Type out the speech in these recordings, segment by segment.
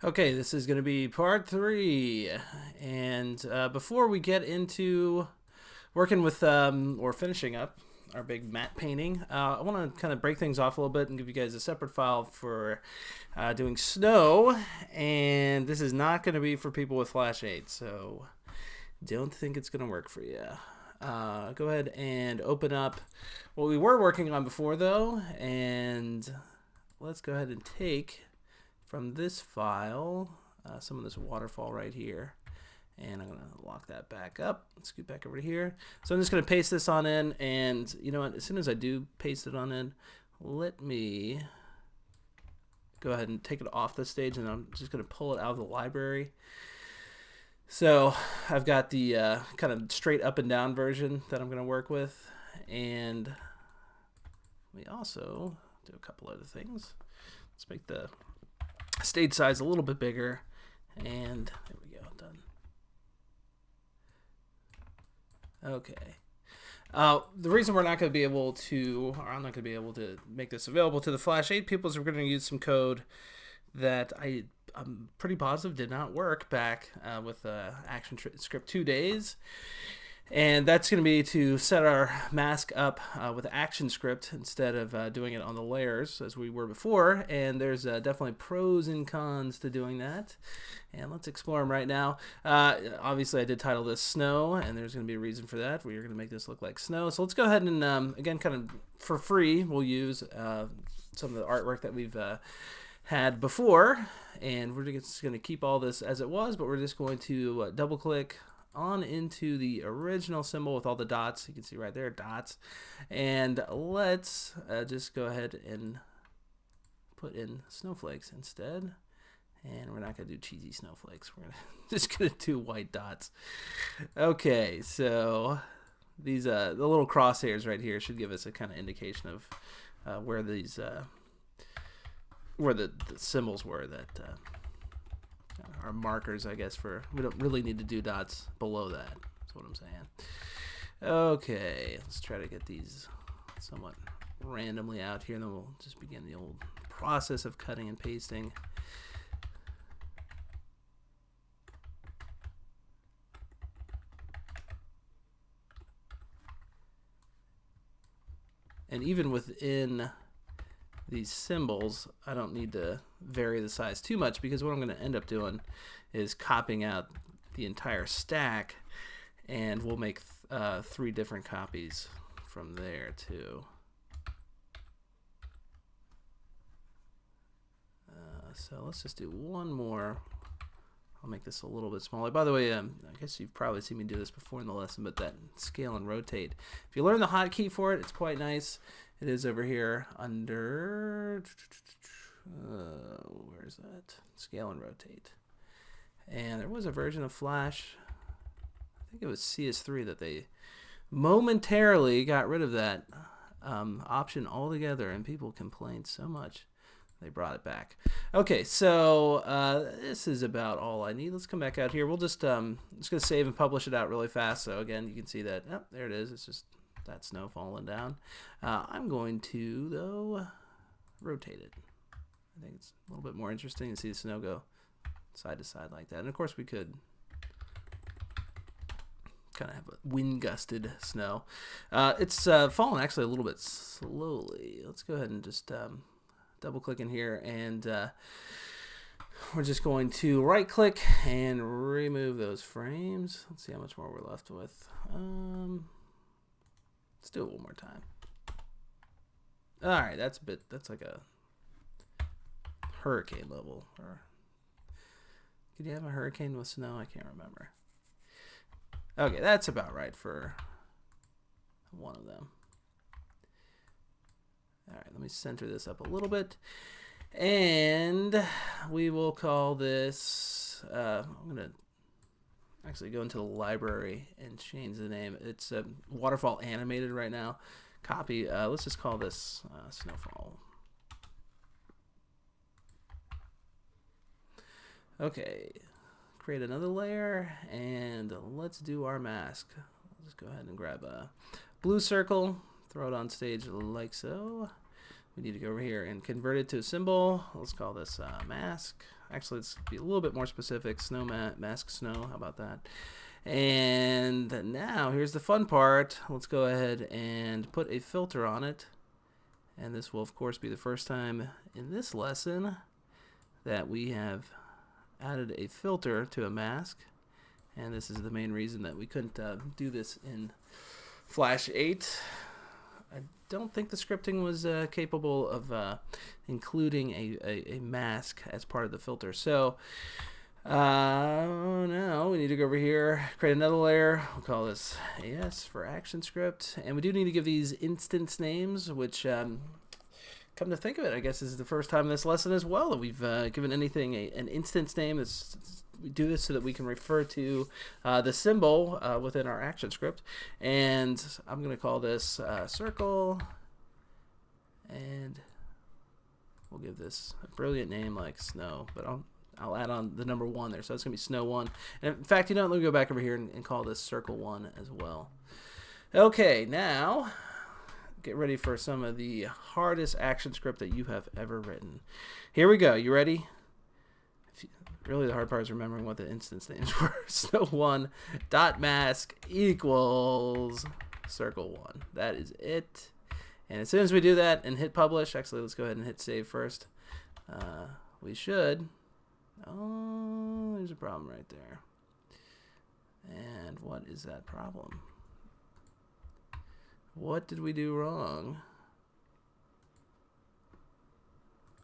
Okay, this is going to be part 3. And before we get into working with or finishing up our big matte painting, I want to kind of break things off a little bit and give you guys a separate file for doing snow. And this is not going to be for people with Flash 8, so don't think it's going to work for you. Go ahead and open up what we were working on before, though, and let's go ahead and take from this file some of this waterfall right here, and I'm going to lock that back up. Let's scoot back over to here. So I'm just going to paste this on in, and you know what, as soon as I do paste it on in, let me go ahead and take it off the stage, and I'm just going to pull it out of the library. So I've got the kind of straight up and down version that I'm going to work with, and we also do a couple other things. Let's make the stage size a little bit bigger, and there we go, done. Okay. The reason we're not going to be able to, or I'm not going to be able to make this available to the Flash 8 people is we're going to use some code that I'm pretty positive did not work back with ActionScript 2 days. And that's going to be to set our mask up with ActionScript instead of doing it on the layers as we were before. And there's definitely pros and cons to doing that. And let's explore them right now. Obviously, I did title this Snow, and there's going to be a reason for that. We're going to make this look like snow. So let's go ahead and, again, kind of for free, we'll use some of the artwork that we've had before. And we're just going to keep all this as it was, but we're just going to double-click on into the original symbol with all the dots. You can see right there, dots. And let's just go ahead and put in snowflakes instead. And we're not going to do cheesy snowflakes. We're just going to do white dots. Okay, so these the little crosshairs right here should give us a kind of indication of where these where the symbols were that are markers, I guess, for we don't really need to do dots below that. That's what I'm saying. Okay, let's try to get these somewhat randomly out here, and then we'll just begin the old process of cutting and pasting. And even within these symbols, I don't need to vary the size too much, because what I'm going to end up doing is copying out the entire stack, and we'll make 3 different copies from there too. So let's just do one more. I'll make this a little bit smaller. By the way, I guess you've probably seen me do this before in the lesson, but that scale and rotate, if you learn the hotkey for it, it's quite nice. It is over here under, where is that? Scale and rotate. And there was a version of Flash, I think it was CS3, that they momentarily got rid of that option altogether, and people complained so much they brought it back. Okay, so this is about all I need. Let's come back out here. We'll just going to save and publish it out really fast. So again, you can see that, oh, there it is. It's just that snow falling down. I'm going to, though, rotate it. I think it's a little bit more interesting to see the snow go side to side like that. And of course, we could kind of have a wind gusted snow. It's falling actually a little bit slowly. Let's go ahead and just double click in here, and we're just going to right click and remove those frames. Let's see how much more we're left with. Let's do it one more time. All right, that's like a hurricane level. Or could you have a hurricane with snow? I can't remember. Okay, that's about right for one of them. All right, let me center this up a little bit, and we will call this, I'm going to actually go into the library and change the name. It's waterfall animated right now. Copy. Let's just call this Snowfall. Okay, create another layer, and let's do our mask. I'll just go ahead and grab a blue circle, throw it on stage like so. We need to go over here and convert it to a symbol. Let's call this mask. Actually, let's be a little bit more specific. Snow mask snow. How about that? And now here's the fun part. Let's go ahead and put a filter on it. And this will, of course, be the first time in this lesson that we have added a filter to a mask. And this is the main reason that we couldn't do this in Flash 8. I don't think the scripting was capable of including a mask as part of the filter. So now we need to go over here, create another layer. We'll call this AS for action script. And we do need to give these instance names, which come to think of it, I guess this is the first time in this lesson as well that we've given anything an instance name. We do this so that we can refer to the symbol within our action script. And I'm going to call this circle. And we'll give this a brilliant name like snow. But I'll add on the number 1 there. So it's going to be snow 1. And in fact, let me go back over here and call this circle 1 as well. Okay, now get ready for some of the hardest action script that you have ever written. Here we go. You ready? Really, the hard part is remembering what the instance names were. Snow1 dot mask equals circle 1. That is it. And as soon as we do that and hit publish, actually, let's go ahead and hit save first. We should. Oh, there's a problem right there. And what is that problem? What did we do wrong?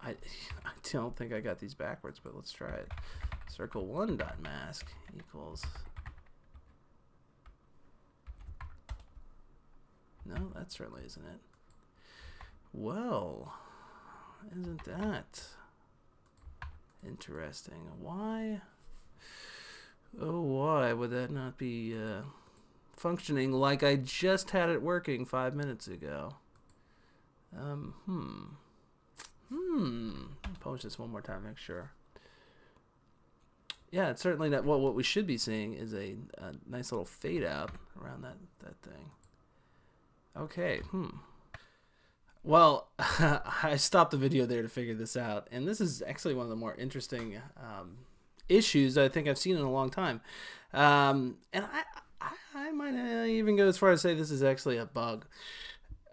I don't think I got these backwards, but let's try it. Circle 1 dot mask equals. No, that certainly isn't it. Well, isn't that interesting? Why? Oh, why would that not be functioning like I just had it working 5 minutes ago? Publish this one more time, make sure. Yeah, it's certainly not. Well, what we should be seeing is a nice little fade out around that thing. Okay. Well, I stopped the video there to figure this out, and this is actually one of the more interesting issues I think I've seen in a long time. And I might even go as far as say this is actually a bug.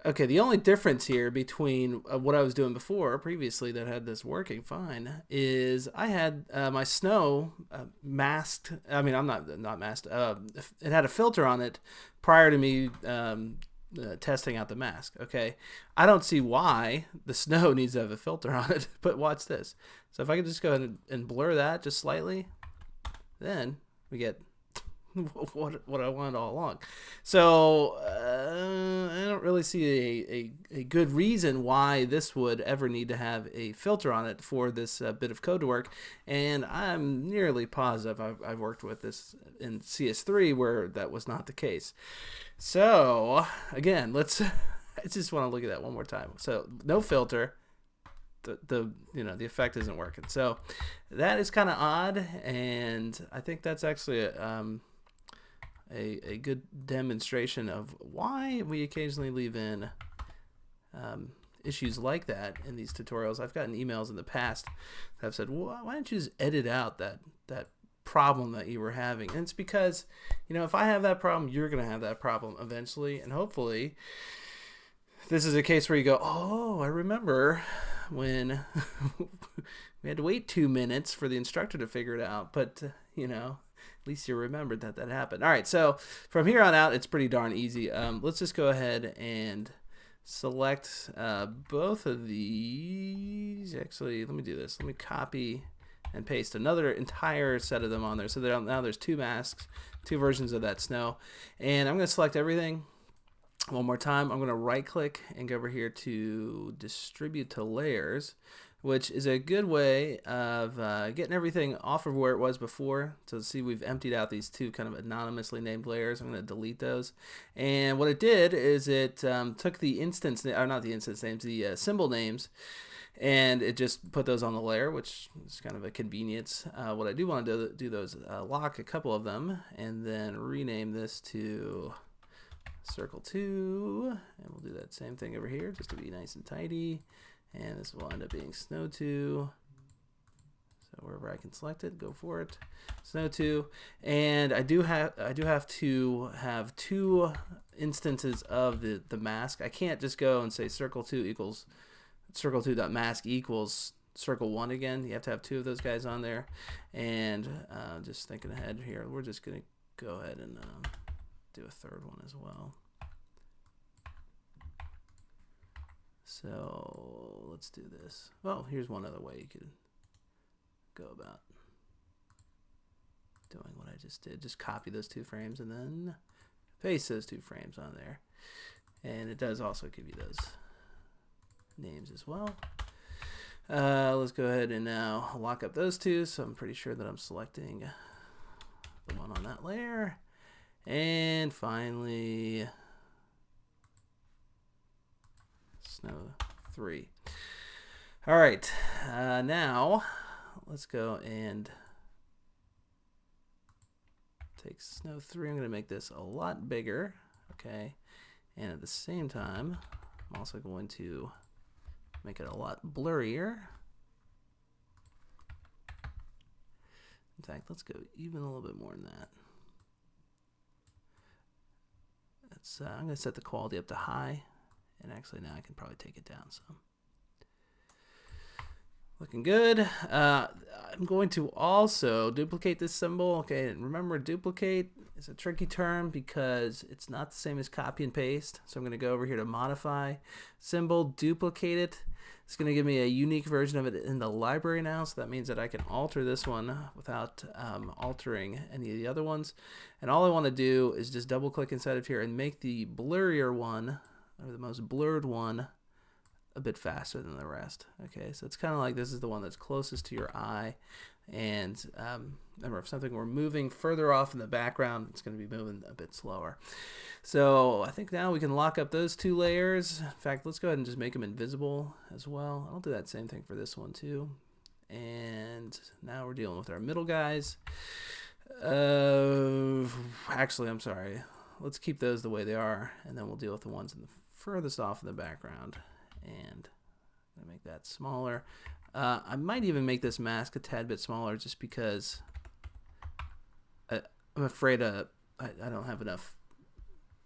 Okay, the only difference here between what I was doing previously that had this working fine, is I had my snow masked. I mean, I'm not masked. It had a filter on it prior to me testing out the mask. Okay, I don't see why the snow needs to have a filter on it, but watch this. So if I could just go ahead and blur that just slightly, then we get what I wanted all along. So I don't really see a good reason why this would ever need to have a filter on it for this bit of code to work. And I'm nearly positive I've worked with this in CS3 where that was not the case. So again, I just want to look at that one more time. So no filter. The effect isn't working. So that is kind of odd, and I think that's actually a good demonstration of why we occasionally leave in issues like that in these tutorials. I've gotten emails in the past that have said, well, why don't you just edit out that problem that you were having? And it's because, if I have that problem, you're going to have that problem eventually, and hopefully this is a case where you go, oh, I remember when we had to wait 2 minutes for the instructor to figure it out, but at least you remembered that happened. All right, so from here on out, it's pretty darn easy. Let's just go ahead and select both of these. Actually, let me do this. Let me copy and paste another entire set of them on there. So now there's 2 masks, 2 versions of that snow. And I'm going to select everything one more time. I'm going to right-click and go over here to Distribute to Layers, which is a good way of getting everything off of where it was before. So see, we've emptied out these 2 kind of anonymously named layers. I'm going to delete those. And what it did is it took the instance, or not the instance names, the symbol names, and it just put those on the layer, which is kind of a convenience. What I do want to do those, lock a couple of them, and then rename this to circle 2, and we'll do that same thing over here just to be nice and tidy. And this will end up being snow 2, So wherever I can select it, go for it. Snow 2, and I do have to have 2 instances of the mask. I can't just go and say circle2 equals circle2.mask equals circle1 again. You have to have 2 of those guys on there. And just thinking ahead here, we're just gonna go ahead and do a 3rd one as well. So let's do this. Well, here's one other way you could go about doing what I just did. Just copy those 2 frames and then paste those 2 frames on there. And it does also give you those names as well. Let's go ahead and now lock up those 2. So I'm pretty sure that I'm selecting the one on that layer. And finally, Snow 3. All right, now let's go and take Snow 3. I'm going to make this a lot bigger, okay? And at the same time, I'm also going to make it a lot blurrier. In fact, let's go even a little bit more than that. That's, I'm going to set the quality up to high. And actually now I can probably take it down some. Looking good. I'm going to also duplicate this symbol. Okay, and remember, duplicate is a tricky term because it's not the same as copy and paste. So I'm going to go over here to modify symbol, duplicate it. It's going to give me a unique version of it in the library now. So that means that I can alter this one without altering any of the other ones. And all I want to do is just double click inside of here and make the blurrier one, or the most blurred one, a bit faster than the rest. Okay, so it's kind of like this is the one that's closest to your eye. And remember, if something were moving further off in the background, it's going to be moving a bit slower. So I think now we can lock up those 2 layers. In fact, let's go ahead and just make them invisible as well. I'll do that same thing for this one too. And now we're dealing with our middle guys. Actually, I'm sorry. Let's keep those the way they are, and then we'll deal with the ones in the furthest off in the background. And I'm gonna make that smaller. I might even make this mask a tad bit smaller just because I'm afraid I don't have enough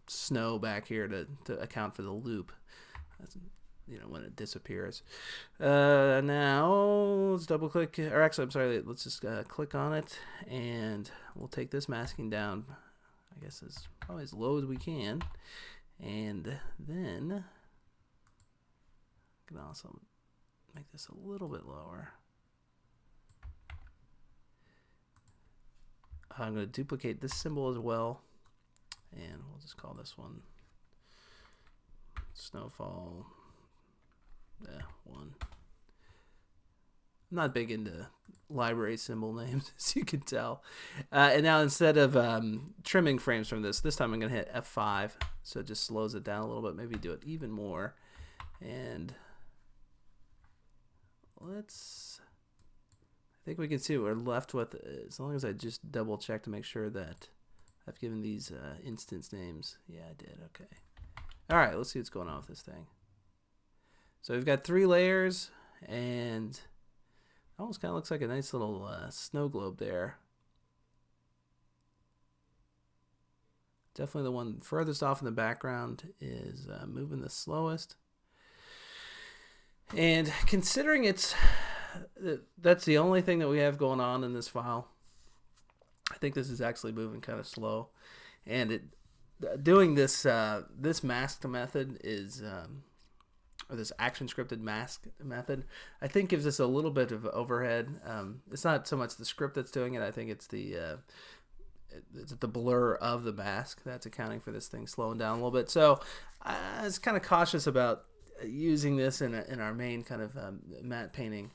snow back here to account for the loop. That's, you know, when it disappears. Now let's double click, or actually I'm sorry, let's just click on it, and we'll take this masking down, I guess probably as low as we can, and then I can also make this a little bit lower. I'm going to duplicate this symbol as well, and we'll just call this one Snowfall 1. I'm not big into library symbol names, as you can tell. And now instead of trimming frames from this time I'm going to hit F5, so it just slows it down a little bit, maybe do it even more. And I think we can see what we're left with, as long as I just double check to make sure that I've given these instance names. Yeah, I did. Okay. All right, let's see what's going on with this thing. So we've got 3 layers, and it almost kind of looks like a nice little snow globe there. Definitely the one furthest off in the background is moving the slowest. And considering that's the only thing that we have going on in this file, I think this is actually moving kind of slow. And doing this this masked method is, or this action scripted mask method, I think gives us a little bit of overhead. It's not so much the script that's doing it. I think it's the blur of the mask that's accounting for this thing slowing down a little bit. So I was kind of cautious about using this in our main kind of matte painting.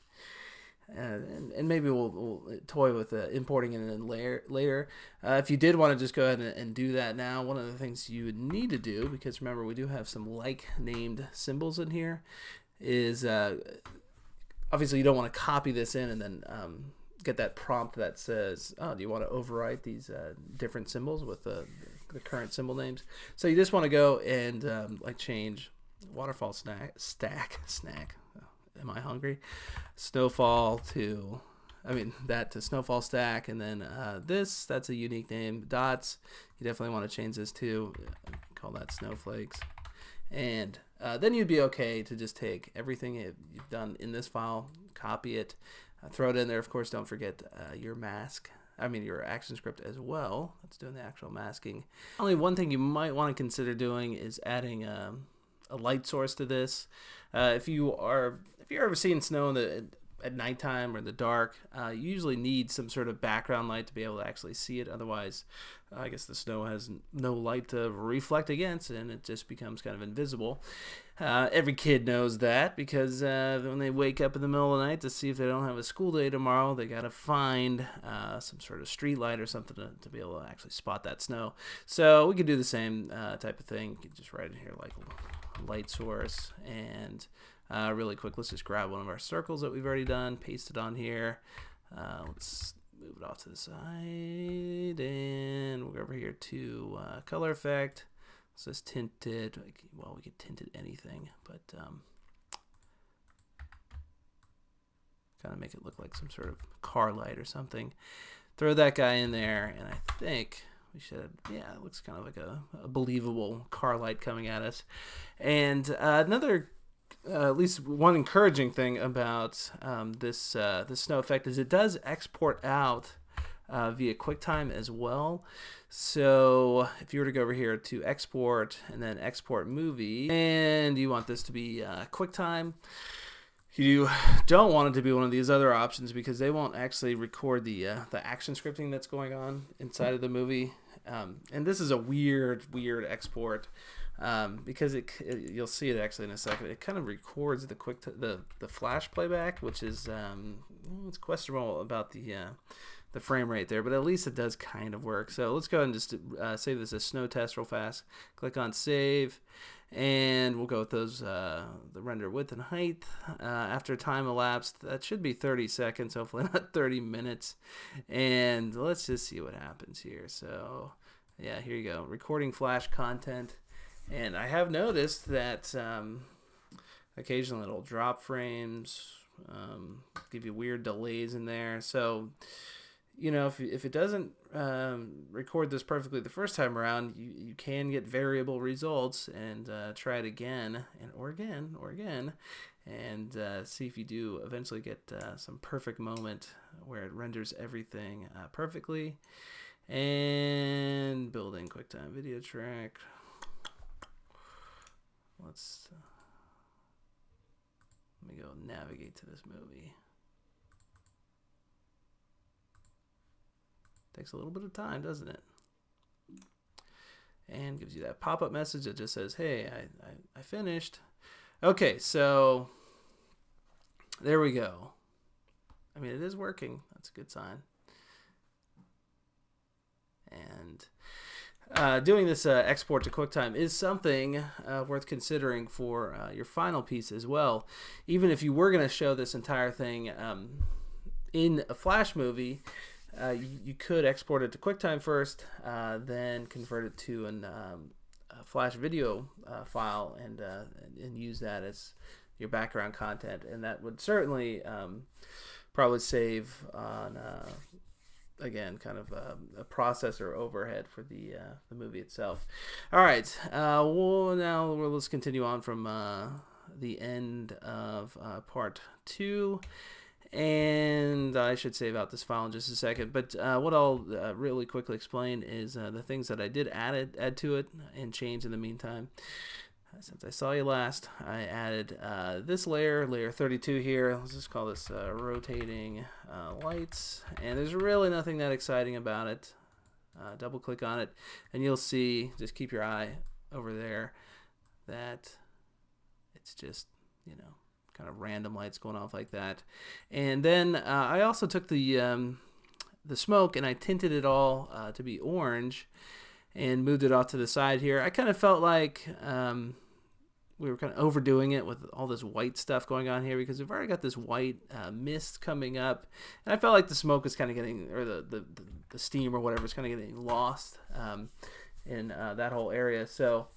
And maybe we'll toy with importing it in later. If you did want to just go ahead and do that now, one of the things you would need to do, because remember we do have some like named symbols in here, is obviously you don't want to copy this in and then get that prompt that says, oh, do you want to overwrite these different symbols with the current symbol names? So you just want to go and like change waterfall snack. Am I hungry? Snowfall to I mean, that to Snowfall Stack, and then that's a unique name. Dots, you definitely want to change this to, call that snowflakes. And then you'd be okay to just take everything you've done in this file, copy it, throw it in there. Of course, don't forget your your action script as well. That's doing the actual masking. Only one thing you might want to consider doing is adding a light source to this. If you're ever seeing snow at nighttime or in the dark, you usually need some sort of background light to be able to actually see it. Otherwise, I guess the snow has no light to reflect against, and it just becomes kind of invisible. Every kid knows that, because when they wake up in the middle of the night to see if they don't have a school day tomorrow, they got to find some sort of street light or something to be able to actually spot that snow. So we could do the same type of thing. You could just write in here like light source, and really quick, let's just grab one of our circles that we've already done, paste it on here. Let's move it off to the side, and we'll go over here to color effect. So it's tinted. Well, we could tint it anything, but kind of make it look like some sort of car light or something. Throw that guy in there, and I think we should, yeah, it looks kind of like a believable car light coming at us. And another, at least one encouraging thing about this snow effect is it does export out via QuickTime as well. So if you were to go over here to export and then export movie, and you want this to be QuickTime, you don't want it to be one of these other options, because they won't actually record the action scripting that's going on inside of the movie. And this is a weird export, because you'll see it actually in a second. It kind of records the flash playback, which is it's questionable about the frame rate there, but at least it does kind of work. So let's go ahead and just save this as snow test real fast. Click on save, and we'll go with those the render width and height. After time elapsed, that should be 30 seconds, hopefully not 30 minutes. And let's just see what happens here. So yeah, here you go, recording flash content. And I have noticed that occasionally it'll drop frames, give you weird delays in there. So, you know, if it doesn't record this perfectly the first time around, you can get variable results, and try it again or again, and see if you do eventually get some perfect moment where it renders everything perfectly. And building QuickTime video track. Let me go navigate to this movie. Takes a little bit of time, doesn't it? And gives you that pop-up message that just says, hey, I finished. Okay, so there we go. I mean, it is working. That's a good sign. And doing this export to QuickTime is something worth considering for your final piece as well. Even if you were going to show this entire thing in a Flash movie, you could export it to QuickTime first, then convert it to a Flash video file, and use that as your background content. And that would certainly probably save on again, kind of a processor overhead for the movie itself. All right, well, now let's continue on from the end of part 2, and I should save out this file in just a second. But what I'll really quickly explain is the things that I did add to it and change in the meantime. Since I saw you last, I added this layer 32 here. Let's just call this rotating lights. And there's really nothing that exciting about it. Double click on it, and you'll see, just keep your eye over there, that it's just, you know, kind of random lights going off like that. And then I also took the smoke and I tinted it all to be orange, and moved it off to the side here. I kind of felt like we were kind of overdoing it with all this white stuff going on here, because we've already got this white mist coming up, and I felt like the smoke is kind of getting, or the steam or whatever is kind of getting lost in that whole area. So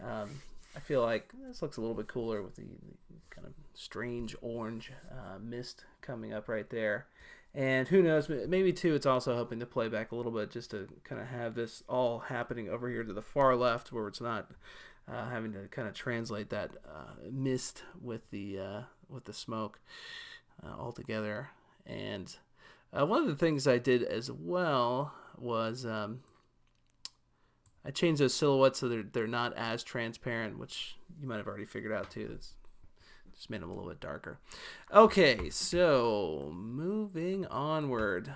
I feel like this looks a little bit cooler with the kind of strange orange mist coming up right there. And who knows, maybe too, it's also helping to play back a little bit just to kind of have this all happening over here to the far left where it's not having to kind of translate that mist with the smoke all together. And one of the things I did as well was I changed those silhouettes so they're not as transparent, which you might have already figured out too. It's just made them a little bit darker. Okay, so moving onward.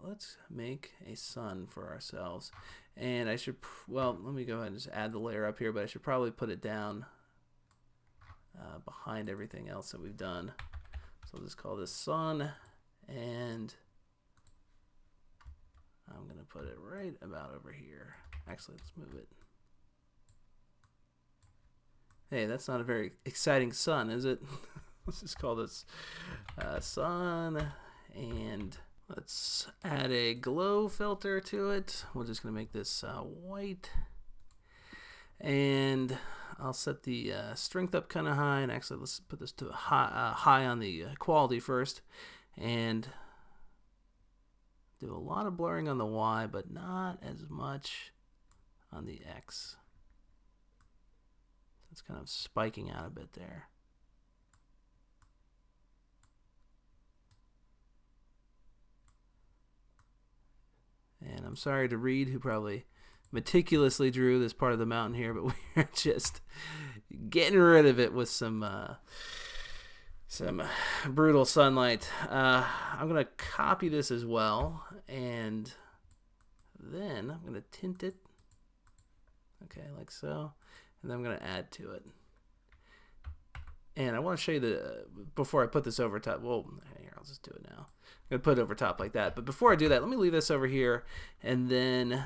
Let's make a sun for ourselves. And I should, well, let me go ahead and just add the layer up here, but I should probably put it down behind everything else that we've done. So I'll just call this sun, and I'm going to put it right about over here. Actually, let's move it. Hey, that's not a very exciting sun, is it? Let's just call this sun, and let's add a glow filter to it. We're just going to make this white, and I'll set the strength up kind of high, and actually let's put this to high on the quality first, and do a lot of blurring on the Y, but not as much on the X. It's kind of spiking out a bit there. And I'm sorry to Reed, who probably meticulously drew this part of the mountain here, but we're just getting rid of it with some brutal sunlight. I'm going to copy this as well, and then I'm going to tint it. Okay, like so. And then I'm going to add to it. And I want to show you before I put this over top. Well, here, I'll just do it now. I'm going to put it over top like that. But before I do that, let me leave this over here and then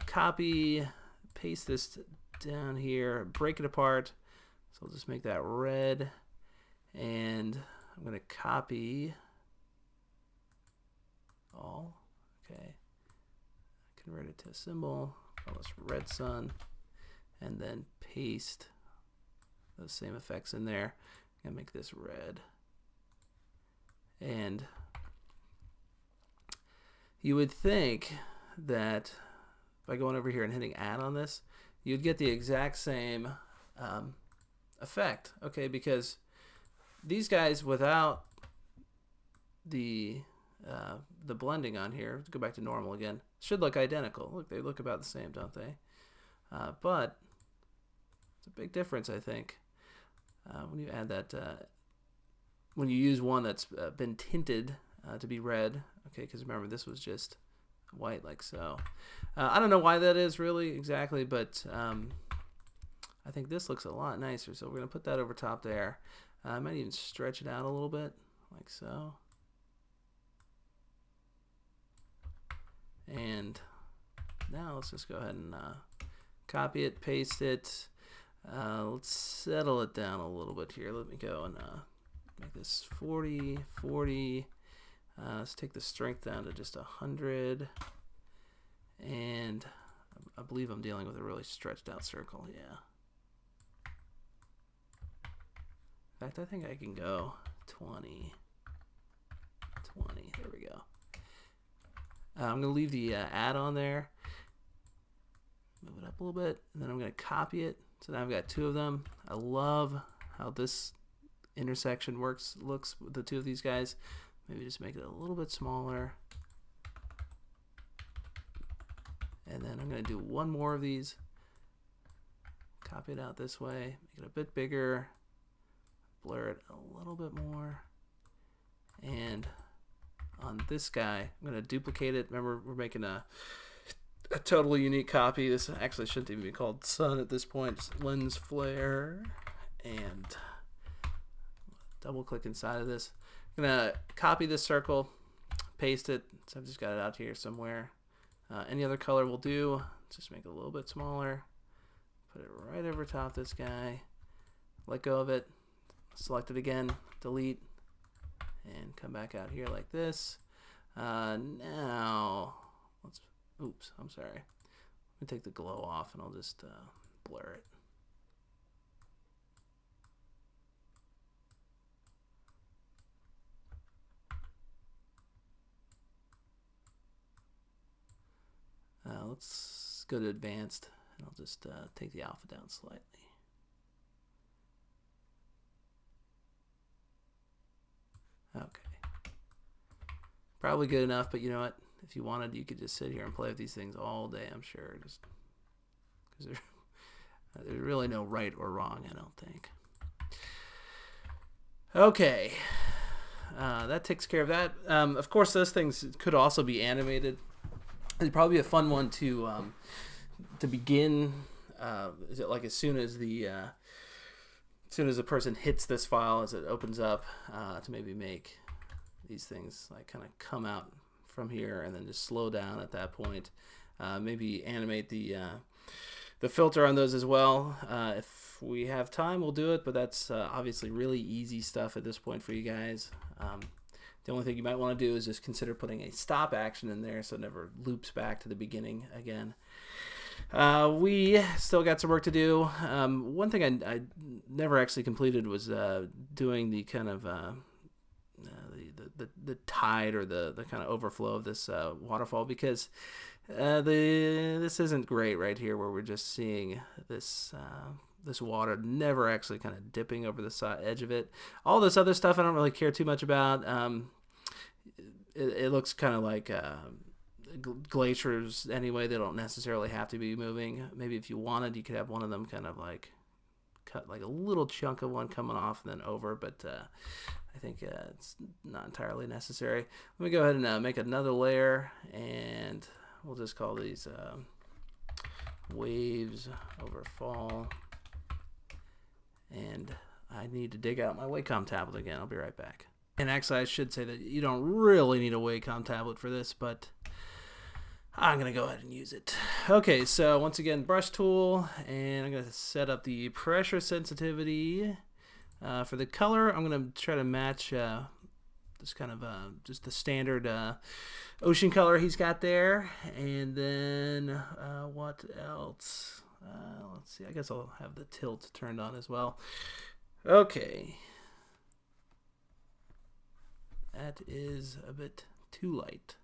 copy, paste this down here, break it apart. So I'll just make that red. And I'm going to copy all. Okay. Convert it to a symbol. Call this red sun. And then paste those same effects in there. I'm gonna make this red. And you would think that by going over here and hitting add on this, you'd get the exact same effect, okay? Because these guys without the blending on here, let's go back to normal again, should look identical. Look, they look about the same, don't they? But it's a big difference, I think, when you add that, when you use one that's been tinted to be red, okay, because remember this was just white like so. I don't know why that is really exactly, but I think this looks a lot nicer, so we're going to put that over top there. I might even stretch it out a little bit like so. And now let's just go ahead and copy it, paste it. Let's settle it down a little bit here. Let me go and make this 40, 40. Let's take the strength down to just 100. And I believe I'm dealing with a really stretched out circle, yeah. In fact, I think I can go 20, 20. There we go. I'm going to leave the add on there. Move it up a little bit, and then I'm going to copy it. So now I've got two of them. I love how this intersection looks with the two of these guys. Maybe just make it a little bit smaller. And then I'm going to do one more of these. Copy it out this way. Make it a bit bigger. Blur it a little bit more. And on this guy, I'm going to duplicate it. Remember, we're making a totally unique copy. This actually shouldn't even be called sun at this point. Just lens flare. And double click inside of this. I'm going to copy this circle, paste it. So I've just got it out here somewhere. Any other color will do. Just make it a little bit smaller. Put it right over top this guy. Let go of it. Select it again. Delete. And come back out here like this. Now, let's, oops, I'm sorry. Let me take the glow off and I'll just blur it. let's go to advanced, and I'll just take the alpha down slightly. Okay. Probably good enough, but you know what? If you wanted, you could just sit here and play with these things all day, I'm sure. Just because there's really no right or wrong, I don't think. Okay. That takes care of that. Of course, those things could also be animated. It'd probably be a fun one to begin. Is it like as soon as the person hits this file, as it opens up, to maybe make these things like kind of come out from here and then just slow down at that point. Maybe animate the filter on those as well. If we have time, we'll do it, but that's obviously really easy stuff at this point for you guys. The only thing you might want to do is just consider putting a stop action in there so it never loops back to the beginning again. We still got some work to do. One thing I never actually completed was doing the kind of the tide or the kind of overflow of this waterfall, because this isn't great right here where we're just seeing this water never actually kind of dipping over the edge of it. All this other stuff I don't really care too much about. It looks kind of like glaciers anyway. They don't necessarily have to be moving. Maybe if you wanted, you could have one of them kind of like cut like a little chunk of one coming off and then over, but I think it's not entirely necessary. Let me go ahead and make another layer, and we'll just call these waves over fall. And I need to dig out my Wacom tablet again. I'll be right back. And actually, I should say that you don't really need a Wacom tablet for this, but I'm going to go ahead and use it. Okay, so once again, brush tool, and I'm going to set up the pressure sensitivity. For the color, I'm going to try to match this kind of just the standard ocean color he's got there. And then what else? Let's see, I guess I'll have the tilt turned on as well. Okay. That is a bit too light.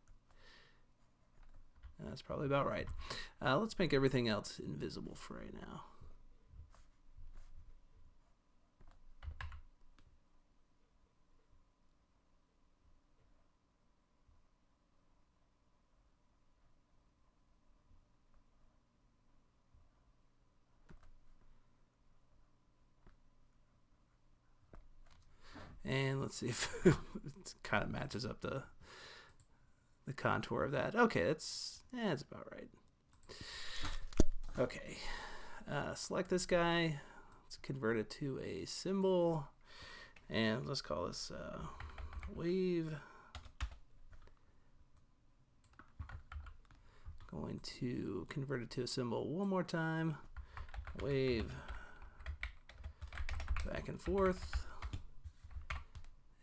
That's probably about right. Let's make everything else invisible for right now. And let's see if it kind of matches up the contour of that. Okay, that's about right. Okay, select this guy. Let's convert it to a symbol, and let's call this wave. Going to convert it to a symbol one more time. Wave back and forth.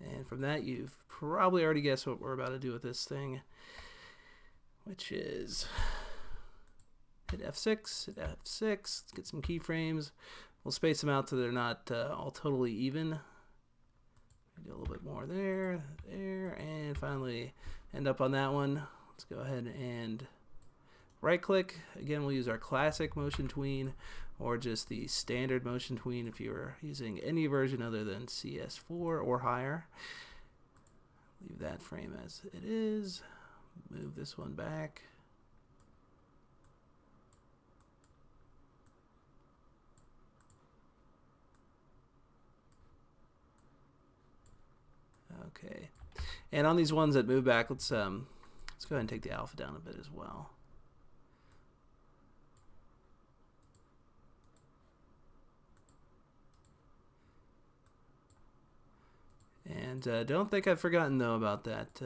And from that, you've probably already guessed what we're about to do with this thing, which is hit F6, hit F6, let's get some keyframes. We'll space them out so they're not all totally even. Do a little bit more there, and finally end up on that one. Let's go ahead and right click. Again, we'll use our classic motion tween or just the standard motion tween if you're using any version other than CS4 or higher. Leave that frame as it is. Move this one back. Okay. And on these ones that move back, let's go ahead and take the alpha down a bit as well. And don't think I've forgotten though about that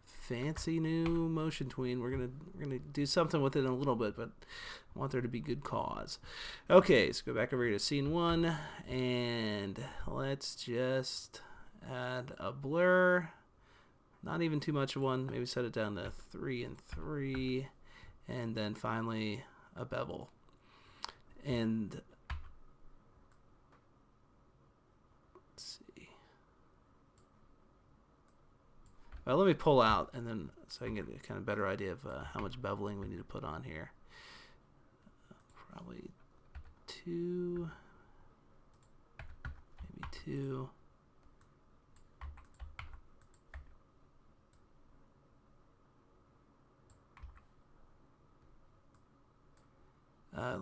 fancy new motion tween. We're gonna do something with it in a little bit, but I want there to be good cause. Okay, so go back over here to scene 1, and let's just add a blur. Not even too much of one. Maybe set it down to 3 and 3, and then finally a bevel. And Well, let me pull out, and then so I can get a kind of better idea of how much beveling we need to put on here. Probably 2, maybe 2.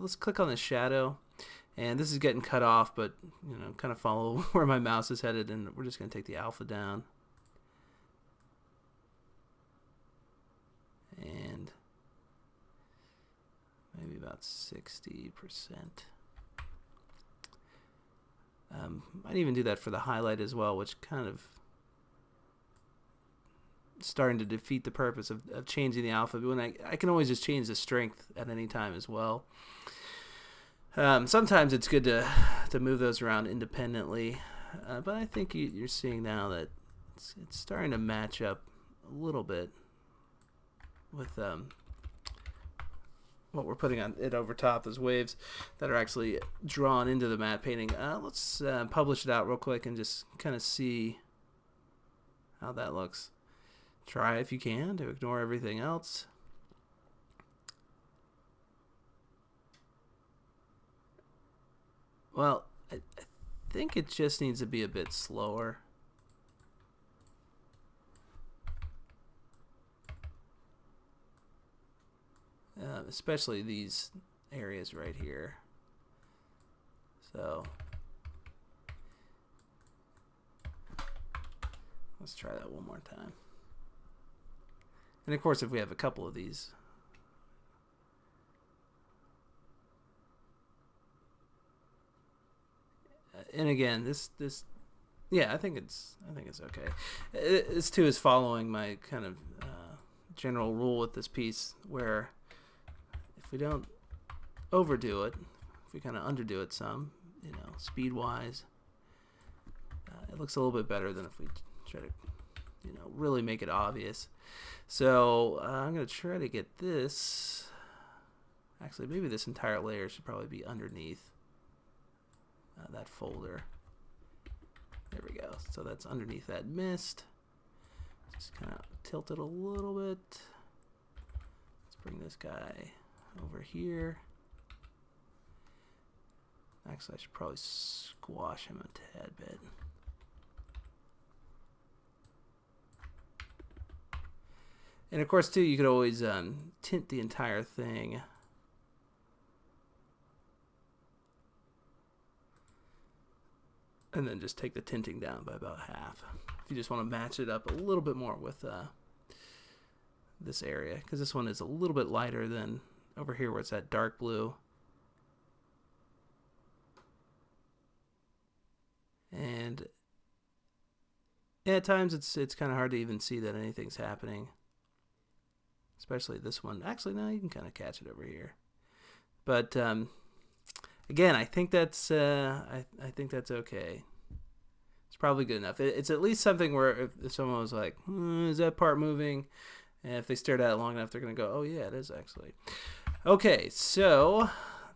Let's click on the shadow, and this is getting cut off, but kind of follow where my mouse is headed, and we're just going to take the alpha down. And maybe about 60%. Might even do that for the highlight as well, which kind of starting to defeat the purpose of changing the alpha. But when I can always just change the strength at any time as well. Sometimes it's good to move those around independently, but I think you're seeing now that it's starting to match up a little bit with what we're putting on it over top, those waves that are actually drawn into the matte painting. Let's publish it out real quick and just kind of see how that looks. Try if you can to ignore everything else. Well, I think it just needs to be a bit slower. Especially these areas right here. So let's try that one more time. And of course, if we have a couple of these, and again, this yeah, I think it's okay. This too is following my kind of general rule with this piece, where if we don't overdo it, if we kind of underdo it some, speed wise, it looks a little bit better than if we try to really make it obvious. So I'm going to try to get this, actually maybe this entire layer should probably be underneath that folder. There we go. So that's underneath that mist. Just kind of tilt it a little bit. Let's bring this guy over here. Actually, I should probably squash him a tad bit. And of course, too, you could always tint the entire thing. And then just take the tinting down by about half. If you just want to match it up a little bit more with this area, because this one is a little bit lighter than over here where it's that dark blue. And at times it's kind of hard to even see that anything's happening. Especially this one. Actually, no, you can kind of catch it over here. But again, I think that's I think that's okay. It's probably good enough. It's at least something where if someone was like, is that part moving? And if they stared at it long enough, they're going to go, oh yeah, it is actually. Okay, so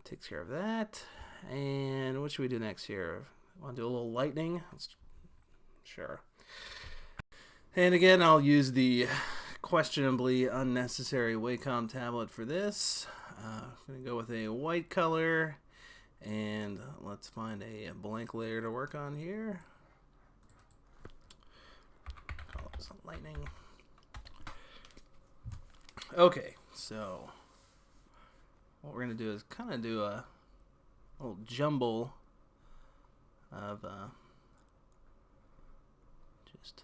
takes care of that. And what should we do next here? Want to do a little lightning? Sure. And again, I'll use the questionably unnecessary Wacom tablet for this. I'm going to go with a white color, and let's find a blank layer to work on here. Call it some lightning. Okay, so what we're going to do is kind of do a little jumble of just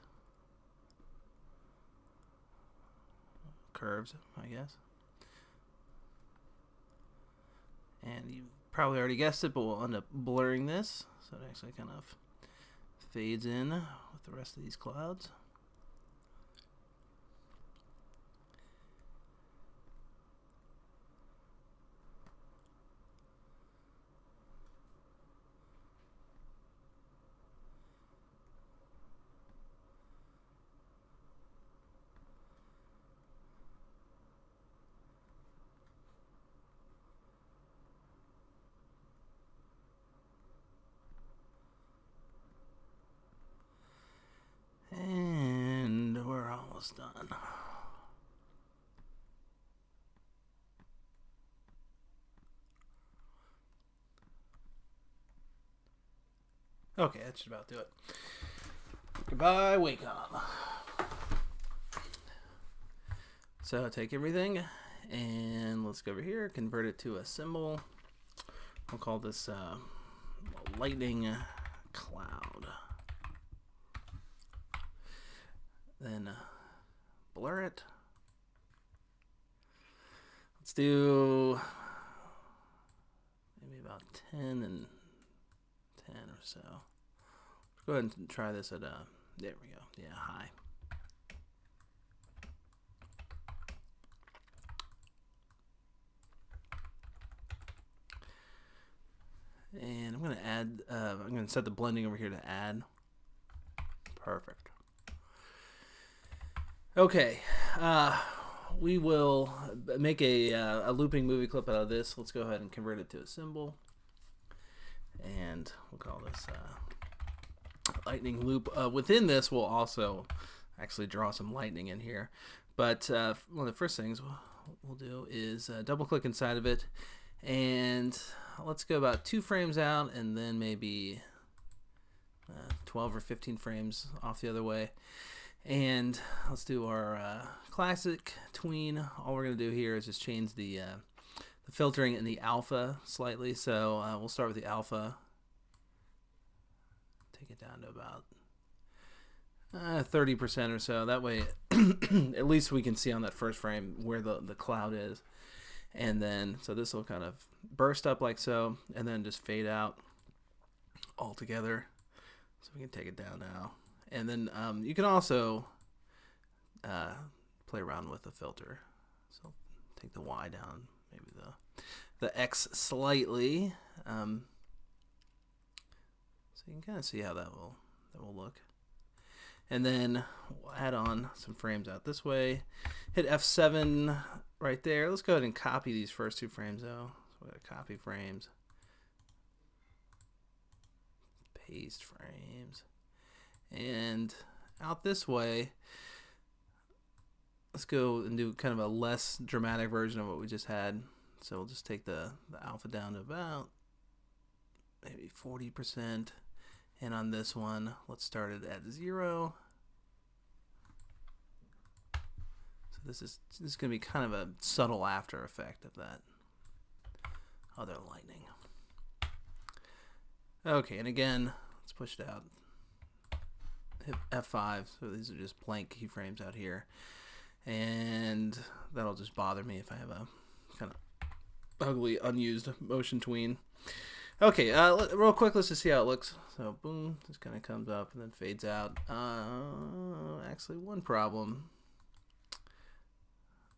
curves, I guess. And you probably already guessed it, but we'll end up blurring this, so it actually kind of fades in with the rest of these clouds. almost done. Okay, that should about do it. Goodbye, Wacom. So take everything and let's go over here, convert it to a symbol. I'll call this lightning cloud. Then blur it. Let's do maybe about 10 and 10 or so. Let's go ahead and try this at there we go. Yeah, high. And I'm going to add, I'm going to set the blending over here to add. Perfect. Okay, we will make a looping movie clip out of this. Let's go ahead and convert it to a symbol. And we'll call this lightning loop. Within this, we'll also actually draw some lightning in here. But one of the first things we'll do is double click inside of it. And let's go about 2 frames out and then maybe 12 or 15 frames off the other way. And let's do our classic tween. All we're going to do here is just change the filtering in the alpha slightly. So we'll start with the alpha. Take it down to about 30% or so. That way, at least we can see on that first frame where the cloud is. And then, so this will kind of burst up like so, and then just fade out altogether. So we can take it down now. And then you can also play around with the filter. So take the Y down, maybe the X slightly. So you can kind of see how that will look. And then we'll add on some frames out this way. Hit F7 right there. Let's go ahead and copy these first 2 frames though. So we're going to copy frames. Paste frames. And out this way, let's go and do kind of a less dramatic version of what we just had. So we'll just take the alpha down to about maybe 40%. And on this one, let's start it at 0. So this is going to be kind of a subtle after effect of that other lightning. Okay, and again, let's push it out. Hit F5. So these are just blank keyframes out here. And that'll just bother me if I have a kind of ugly, unused motion tween. Okay, real quick, let's just see how it looks. So, boom, just kind of comes up and then fades out. Actually, one problem.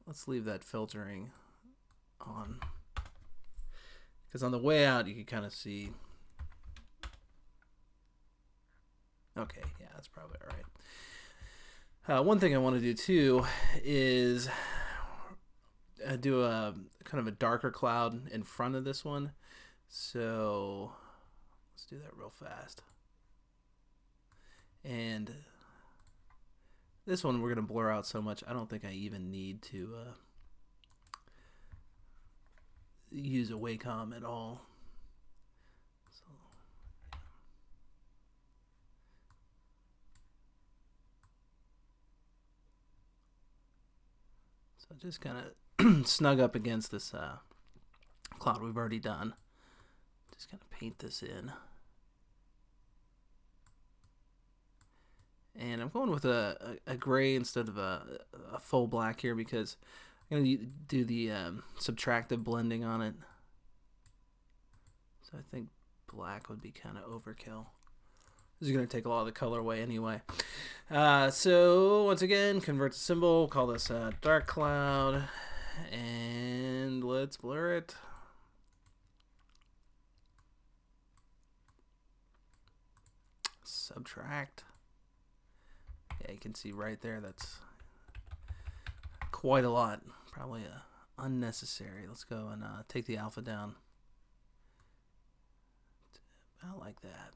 Let's leave that filtering on. Because on the way out, you can kind of see. Okay, yeah, that's probably all right. One thing I want to do, too, is do a kind of a darker cloud in front of this one. So let's do that real fast. And this one we're going to blur out so much, I don't think I even need to use a Wacom at all. So just kind of snug up against this cloud we've already done. Just kind of paint this in. And I'm going with a gray instead of a full black here because I'm going to do the subtractive blending on it. So I think black would be kind of overkill. This is going to take a lot of the color away anyway. So once again, convert to symbol. We'll call this dark cloud. And let's blur it. Subtract. Yeah, you can see right there that's quite a lot. Probably unnecessary. Let's go and take the alpha down. About like that.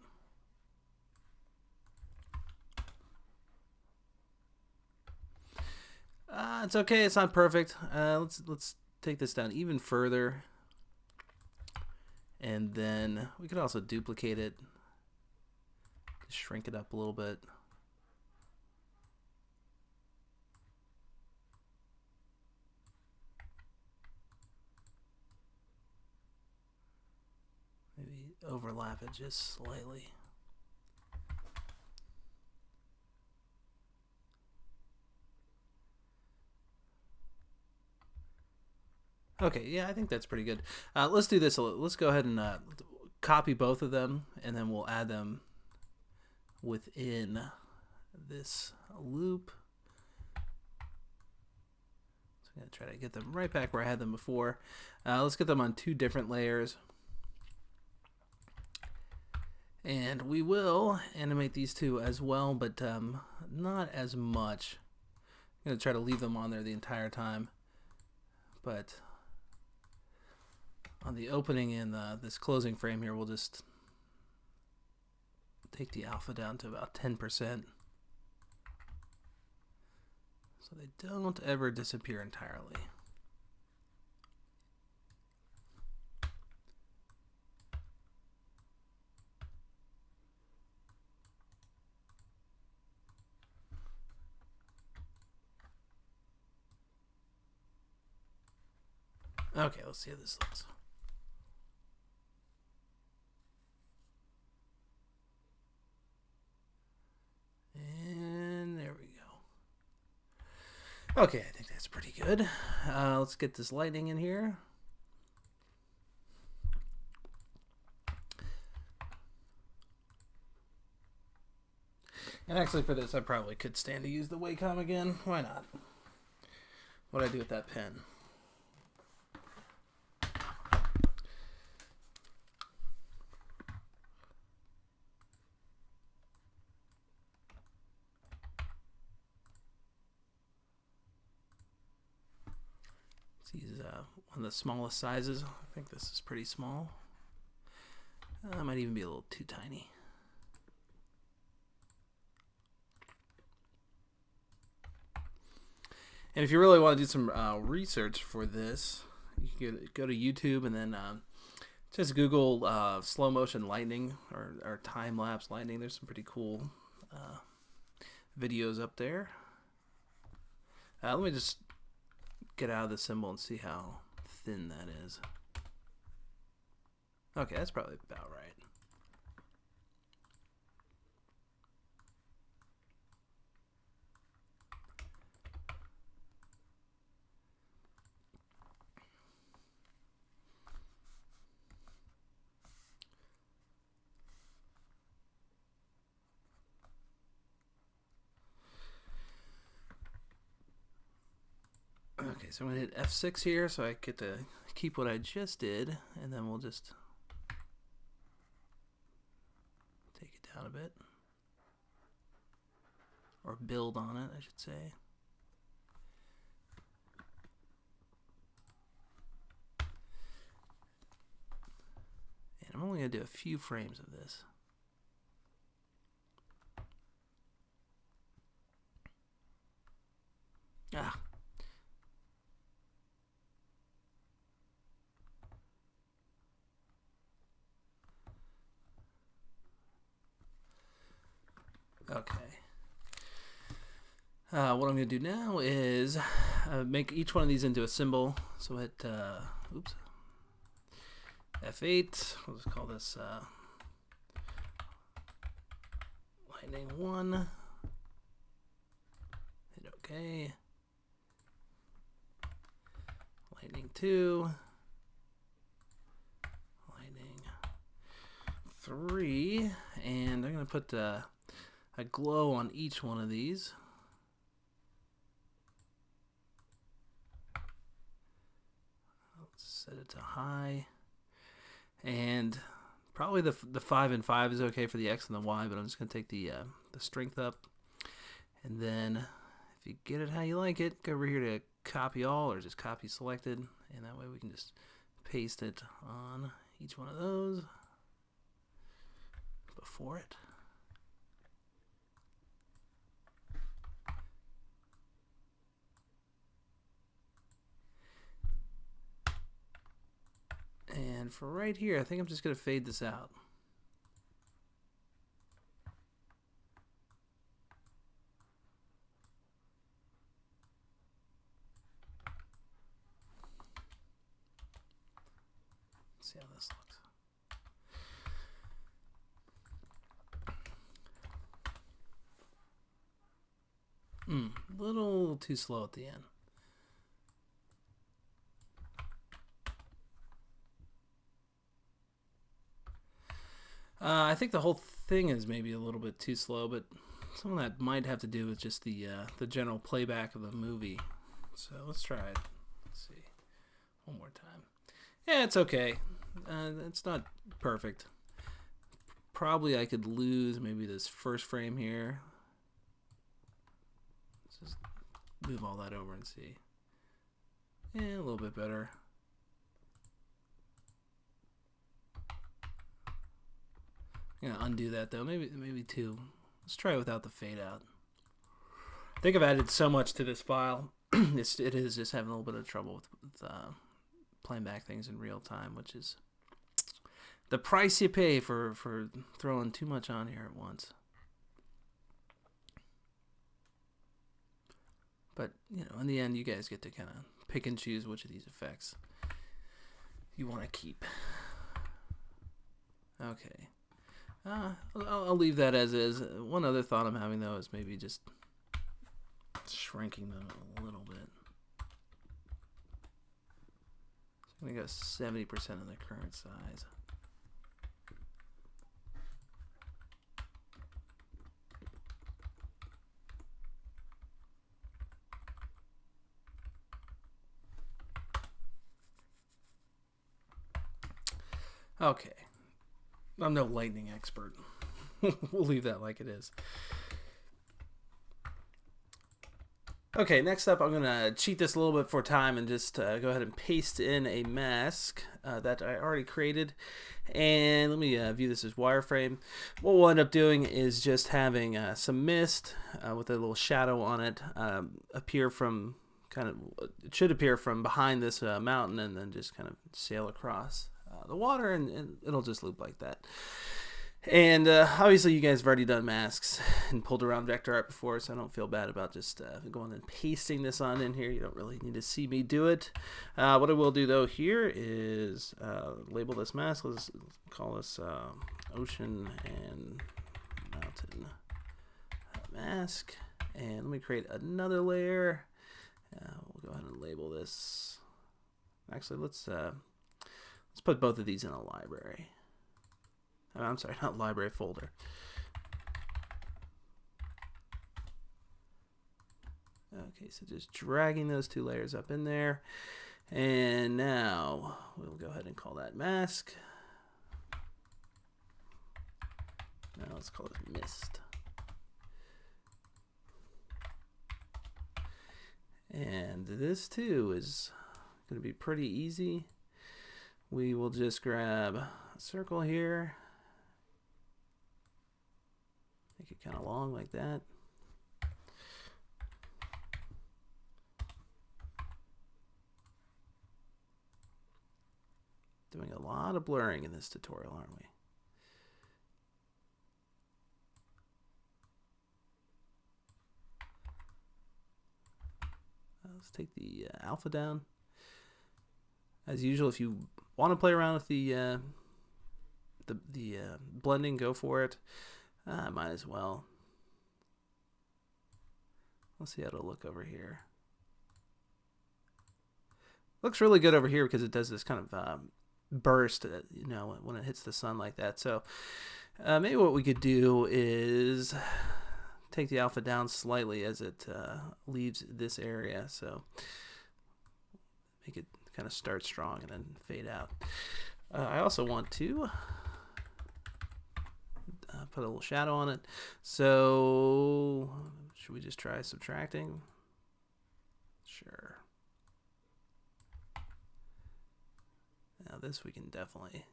It's okay. It's not perfect. Let's take this down even further, and then we could also duplicate it, shrink it up a little bit. Maybe overlap it just slightly. Okay, yeah, I think that's pretty good. Let's do this. Let's go ahead and copy both of them, and then we'll add them within this loop. So I'm going to try to get them right back where I had them before. Let's get them on 2 different layers. And we will animate these 2 as well, but not as much. I'm going to try to leave them on there the entire time. But on the opening and this closing frame here, we'll just take the alpha down to about 10%. So they don't ever disappear entirely. Okay, let's see how this looks. And there we go. Okay, I think that's pretty good. Let's get this lightning in here. And actually for this, I probably could stand to use the Wacom again. Why not? What'd I do with that pen? Let's use one of the smallest sizes. I think this is pretty small. Might even be a little too tiny. And if you really want to do some research for this, you can go to YouTube and then just Google slow motion lightning or time lapse lightning. There's some pretty cool videos up there. Let me just get out of the symbol and see how thin that is. Okay, that's probably about right. Okay, so I'm going to hit F6 here so I get to keep what I just did, and then we'll just take it down a bit. Or build on it, I should say. And I'm only going to do a few frames of this. Ah. Okay. What I'm going to do now is make each one of these into a symbol. So hit, oops, F8. We'll just call this lightning 1. Hit OK. Lightning 2. Lightning 3. And I'm going to put a glow on each one of these. Let's set it to high. And probably the 5 and 5 is okay for the X and the Y, but I'm just going to take the strength up. And then if you get it how you like it, go over here to copy all or just copy selected. And that way we can just paste it on each one of those before it. And for right here, I think I'm just going to fade this out. Let's see how this looks. A little too slow at the end. I think the whole thing is maybe a little bit too slow, but some of that might have to do with just the general playback of the movie. So let's try it. Let's see. One more time. Yeah, it's okay. It's not perfect. Probably I could lose maybe this first frame here. Let's just move all that over and see. Yeah, a little bit better. I'm gonna undo that though. Maybe two. Let's try it without the fade out. I think I've added so much to this file. It is just having a little bit of trouble with playing back things in real time, which is the price you pay for throwing too much on here at once. But you know, in the end, you guys get to kind of pick and choose which of these effects you want to keep. Okay. I'll leave that as is. One other thought I'm having though is maybe just shrinking them a little bit. So I'm gonna go 70% of the current size. Okay. I'm no lightning expert. We'll leave that like it is. Okay, next up I'm going to cheat this a little bit for time and just go ahead and paste in a mask that I already created. And let me view this as wireframe. What we'll end up doing is just having some mist with a little shadow on it appear from it should appear from behind this mountain and then just kind of sail across the water, and it'll just loop like that. And obviously you guys have already done masks and pulled around vector art before, so I don't feel bad about just going and pasting this on in here. You don't really need to see me do it. What I will do though here is label this mask. Let's call this ocean and mountain mask. And let me create another layer. We'll go ahead and label this. Actually, let's put both of these in a library. I'm sorry, not library, folder. Okay, so just dragging those two layers up in there. And now we'll go ahead and call that mask. Now let's call it mist. And this too is going to be pretty easy. We will just grab a circle here. Make it kind of long like that. Doing a lot of blurring in this tutorial, aren't we? Let's take the alpha down. As usual, if you want to play around with the blending, go for it. Might as well. Let's see how it'll look over here. Looks really good over here because it does this kind of burst, you know, when it hits the sun like that. So maybe what we could do is take the alpha down slightly as it leaves this area. So make it kind of start strong and then fade out. I also want to put a little shadow on it. So should we just try subtracting? Sure. Now this we can definitely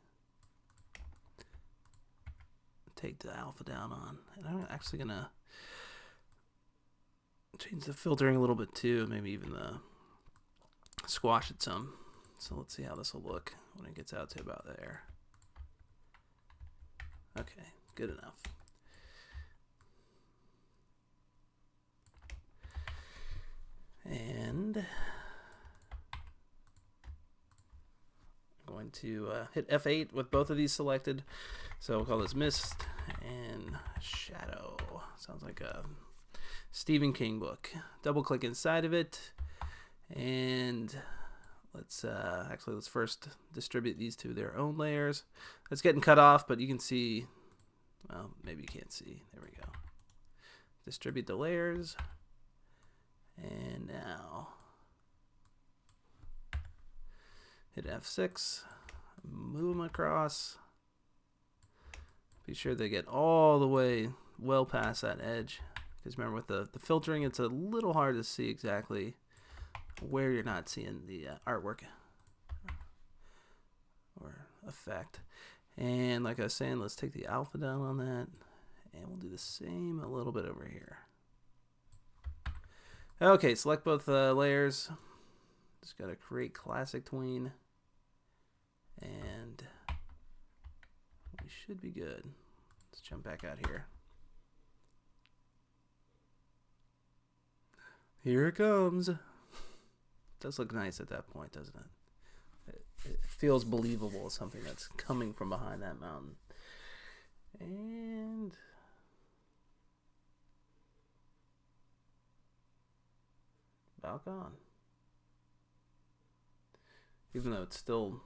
take the alpha down on. And I'm actually gonna change the filtering a little bit too, maybe even the squash it some. So let's see how this will look when it gets out to about there. Okay, good enough. And I'm going to hit F8 with both of these selected. So we'll call this Mist and Shadow. Sounds like a Stephen King book. Double click inside of it, and let's first distribute these to their own layers. It's getting cut off, but you can see, well, maybe you can't see. There we go. Distribute the layers, and now hit F6, move them across. Be sure they get all the way well past that edge, because remember with the filtering, it's a little hard to see exactly where you're not seeing the artwork or effect. And like I was saying, let's take the alpha down on that, and we'll do the same a little bit over here. Okay, select both layers. Just got to create classic tween, and we should be good. Let's jump back out here. Here it comes. It does look nice at that point, doesn't it? It feels believable as something that's coming from behind that mountain. And about gone. Even though it's still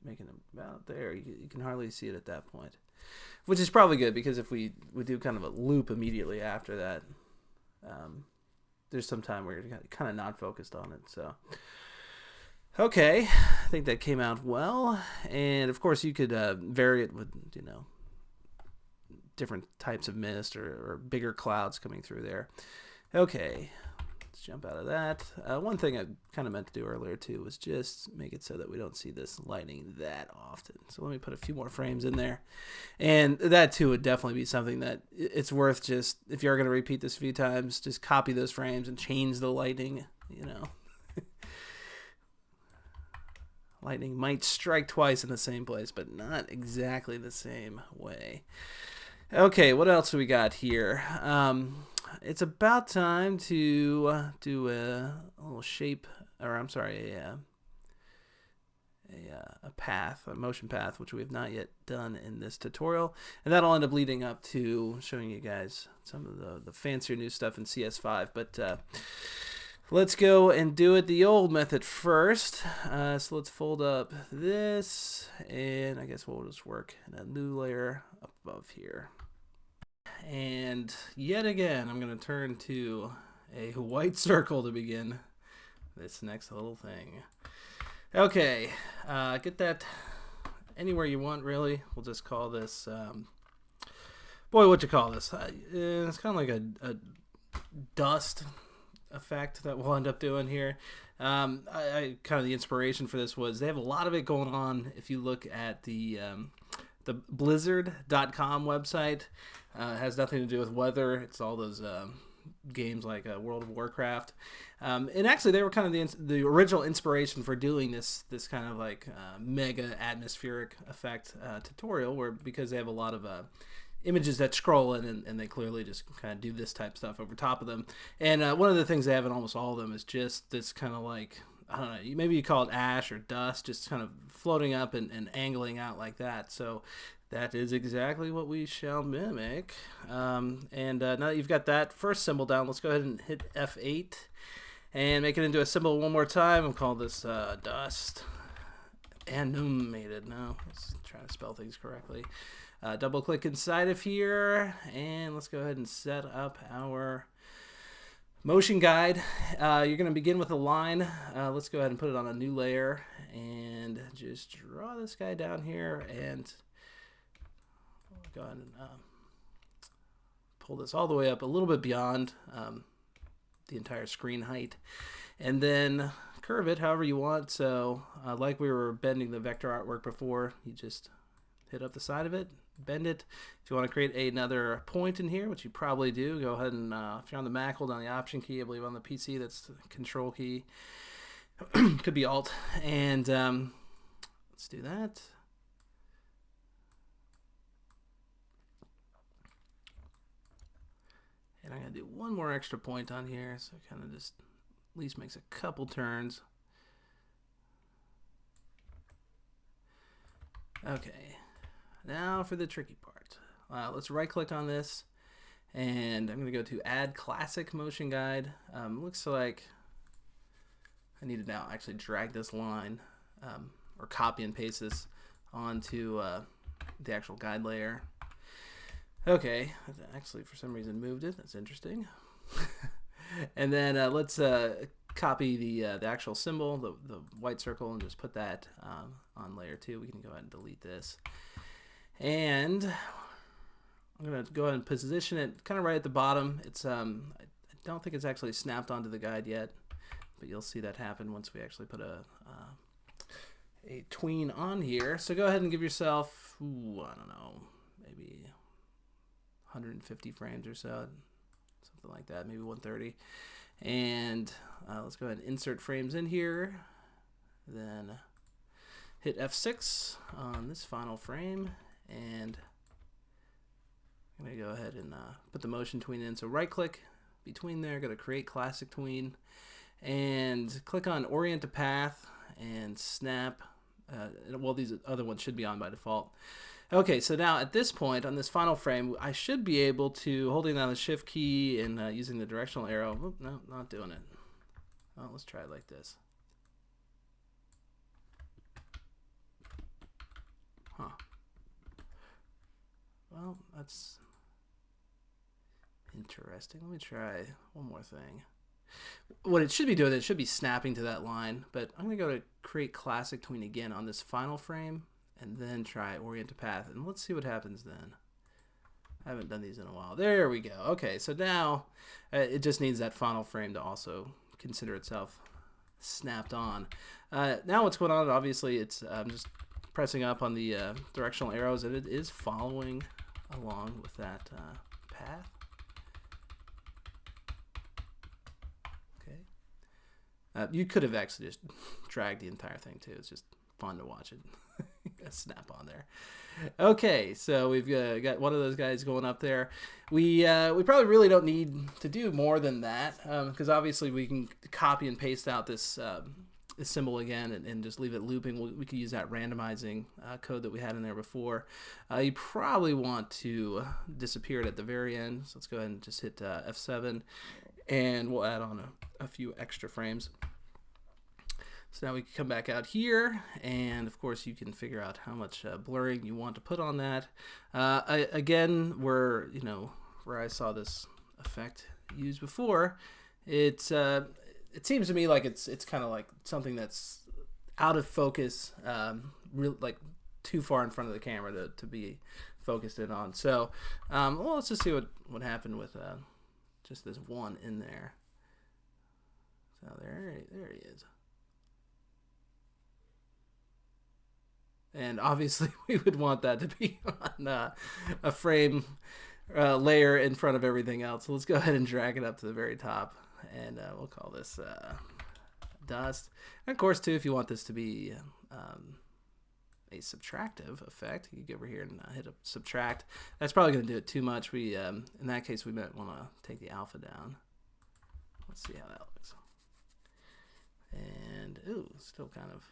making it about there, you can hardly see it at that point. Which is probably good, because if we do kind of a loop immediately after that, there's some time where you're kind of not focused on it. So, okay, I think that came out well. And of course, you could vary it with, you know, different types of mist or bigger clouds coming through there. Okay, let's jump out of that. One thing I kind of meant to do earlier too was just make it so that we don't see this lightning that often. So let me put a few more frames in there. And that too would definitely be something that it's worth, just, if you're going to repeat this a few times, just copy those frames and change the lightning, you know. Lightning might strike twice in the same place, but not exactly the same way. Okay, what else do we got here? It's about time to do a little shape, or I'm sorry, a path, a motion path, which we have not yet done in this tutorial, and that'll end up leading up to showing you guys some of the fancier new stuff in CS5. But let's go and do it the old method first. So let's fold up this, and I guess we'll just work in a new layer above here. And yet again, I'm going to turn to a white circle to begin this next little thing. Okay, get that anywhere you want, really. We'll just call this, boy, what you call this? It's kind of like a dust effect that we'll end up doing here. I kind of, the inspiration for this was they have a lot of it going on. If you look at the Blizzard.com website, it has nothing to do with weather. It's all those games like World of Warcraft. And actually, they were kind of the original inspiration for doing this kind of like mega atmospheric effect tutorial, because they have a lot of images that scroll in, and they clearly just kind of do this type stuff over top of them. And one of the things they have in almost all of them is just this kind of like, I don't know, maybe you call it ash or dust, just kind of floating up and angling out like that. So that is exactly what we shall mimic. And now that you've got that first symbol down, let's go ahead and hit F8 and make it into a symbol one more time. We'll call this dust animated. No, let's try to spell things correctly. Double click inside of here, and let's go ahead and set up our motion guide. You're going to begin with a line. Let's go ahead and put it on a new layer and just draw this guy down here, and go ahead and pull this all the way up a little bit beyond the entire screen height, and then curve it however you want. So like we were bending the vector artwork before, you just hit up the side of it, bend it. If you want to create another point in here, which you probably do, go ahead and if you're on the Mac, hold down the Option key. I believe on the PC that's the Control key, Could be Alt. And let's do that. And I'm going to do one more extra point on here, so it kind of just at least makes a couple turns. Okay, now for the tricky part. Let's right click on this, and I'm going to go to Add Classic Motion Guide. Looks like I need to now actually drag this line or copy and paste this onto the actual guide layer. Okay, actually for some reason moved it. That's interesting. And then let's copy the actual symbol, the white circle, and just put that on layer 2. We can go ahead and delete this. And I'm going to go ahead and position it kind of right at the bottom. It's I don't think it's actually snapped onto the guide yet, but you'll see that happen once we actually put a tween on here. So go ahead and give yourself, I don't know, maybe 150 frames or so, something like that, maybe 130. And let's go ahead and insert frames in here, then hit F6 on this final frame, and I'm going to go ahead and put the motion tween in. So right click between there, go to create classic tween, and click on orient to path and snap. Well, these other ones should be on by default. Okay, so now at this point on this final frame, I should be able to, holding down the shift key and using the directional arrow. Oop, no, not doing it. Well, let's try it like this. Huh. Well, that's interesting. Let me try one more thing. What it should be doing, it should be snapping to that line, but I'm going to go to create classic tween again on this final frame, and then try orient to path, and let's see what happens then. I haven't done these in a while. There we go. Okay, so now it just needs that final frame to also consider itself snapped on. Now what's going on, obviously it's just pressing up on the directional arrows, and it is following along with that path. Okay. You could have actually just dragged the entire thing too. It's just fun to watch it. Snap on there. Okay, so we've got one of those guys going up there. We probably really don't need to do more than that, because obviously we can copy and paste out this symbol again and just leave it looping. We could use that randomizing code that we had in there before. You probably want to disappear it at the very end, so let's go ahead and just hit F7, and we'll add on a few extra frames. So now we can come back out here, and of course you can figure out how much blurring you want to put on that. Again, where I saw this effect used before, it seems to me like it's kind of like something that's out of focus, like too far in front of the camera to be focused in on. So well, let's just see what happened with just this one in there. So there he is. And obviously we would want that to be on a frame layer in front of everything else. So let's go ahead and drag it up to the very top, and we'll call this dust. And of course too, if you want this to be a subtractive effect, you go over here and hit a subtract. That's probably going to do it too much. We in that case we might want to take the alpha down. Let's see how that looks. And ooh, still kind of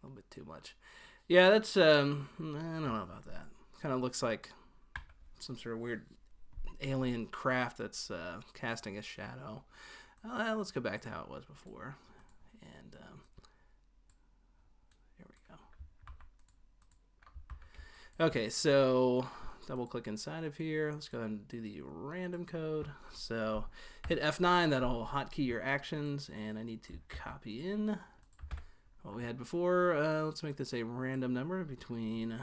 a little bit too much. Yeah, that's I don't know about that. Kind of looks like some sort of weird alien craft that's casting a shadow. Let's go back to how it was before, and here we go. Okay, so double click inside of here. Let's go ahead and do the random code. So hit F9, that'll hotkey your actions, and I need to copy in what we had before. Let's make this a random number between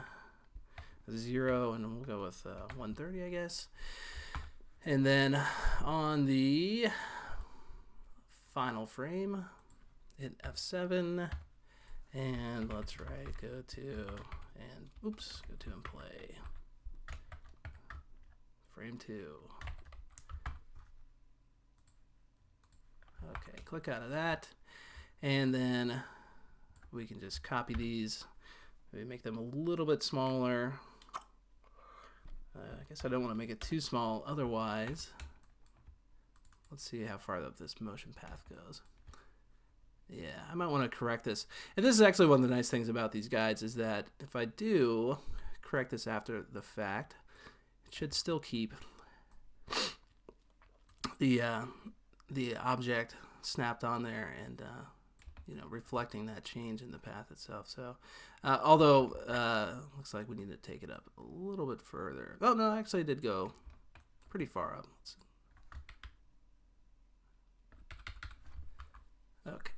0 and we'll go with 130, I guess. And then on the final frame, hit F7, and let's go to and play. Frame 2. Okay, click out of that. And then we can just copy these, maybe make them a little bit smaller. I guess I don't want to make it too small otherwise. Let's see how far up this motion path goes. Yeah, I might want to correct this. And this is actually one of the nice things about these guides is that if I do correct this after the fact, it should still keep the object snapped on there and you know, reflecting that change in the path itself. So although looks like we need to take it up a little bit further. Oh no, actually it did go pretty far up. Okay.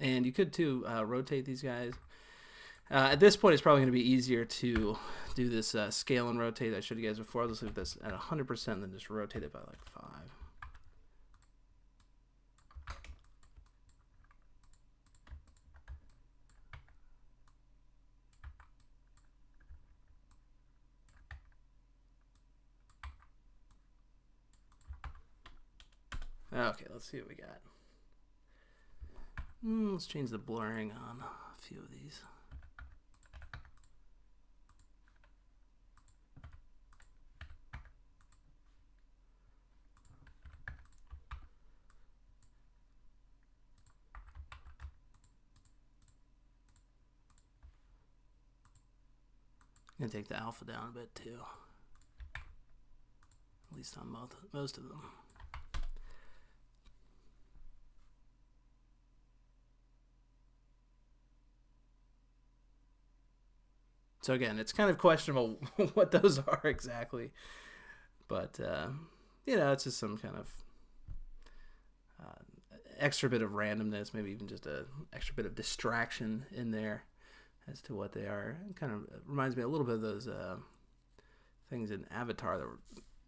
And you could too rotate these guys. At this point, it's probably going to be easier to do this scale and rotate I showed you guys before. I'll just leave this at 100% and then just rotate it by like 5. Okay, let's see what we got. Let's change the blurring on a few of these. I'm going to take the alpha down a bit too. At least on most of them. So again, it's kind of questionable what those are exactly. But, you know, it's just some kind of extra bit of randomness, maybe even just an extra bit of distraction in there as to what they are. It kind of reminds me a little bit of those things in Avatar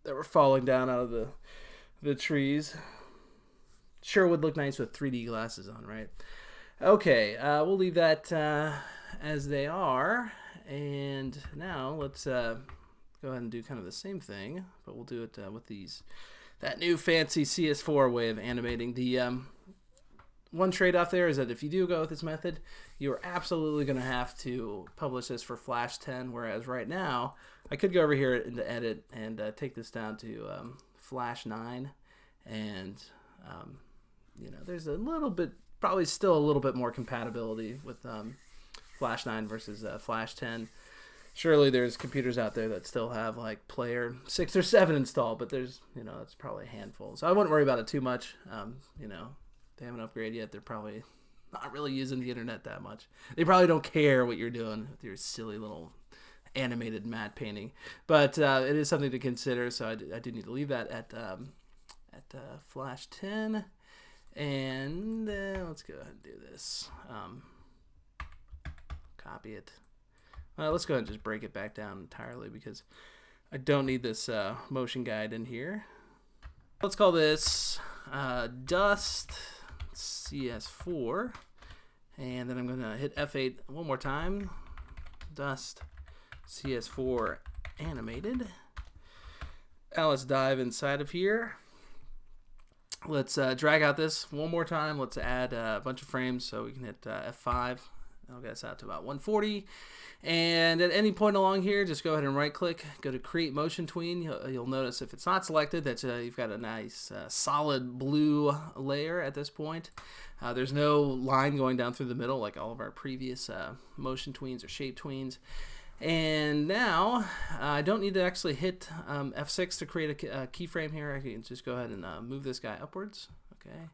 that were falling down out of the trees. Sure would look nice with 3D glasses on, right? Okay, we'll leave that as they are. And now let's go ahead and do kind of the same thing, but we'll do it with that new fancy CS4 way of animating. The one trade-off there is that if you do go with this method, you're absolutely going to have to publish this for Flash 10, whereas right now, I could go over here into Edit and take this down to Flash 9, and you know, there's a little bit, probably still a little bit more compatibility with Flash 9 versus Flash 10. Surely there's computers out there that still have like Player 6 or 7 installed, but there's, you know, it's probably a handful. So I wouldn't worry about it too much. You know, they haven't upgraded yet. They're probably not really using the internet that much. They probably don't care what you're doing with your silly little animated matte painting. But it is something to consider. So I do need to leave that at Flash 10. And let's go ahead and do this. Copy it. Let's go ahead and just break it back down entirely because I don't need this motion guide in here. Let's call this Dust CS4, and then I'm going to hit F8 one more time. Dust CS4 animated. Now let's dive inside of here. Let's drag out this one more time. Let's add a bunch of frames so we can hit F5. That'll get us out to about 140. And at any point along here, just go ahead and right click, go to create motion tween. You'll notice if it's not selected that you've got a nice solid blue layer at this point. There's no line going down through the middle like all of our previous motion tweens or shape tweens. And now I don't need to actually hit F6 to create a keyframe here. I can just go ahead and move this guy upwards. Okay.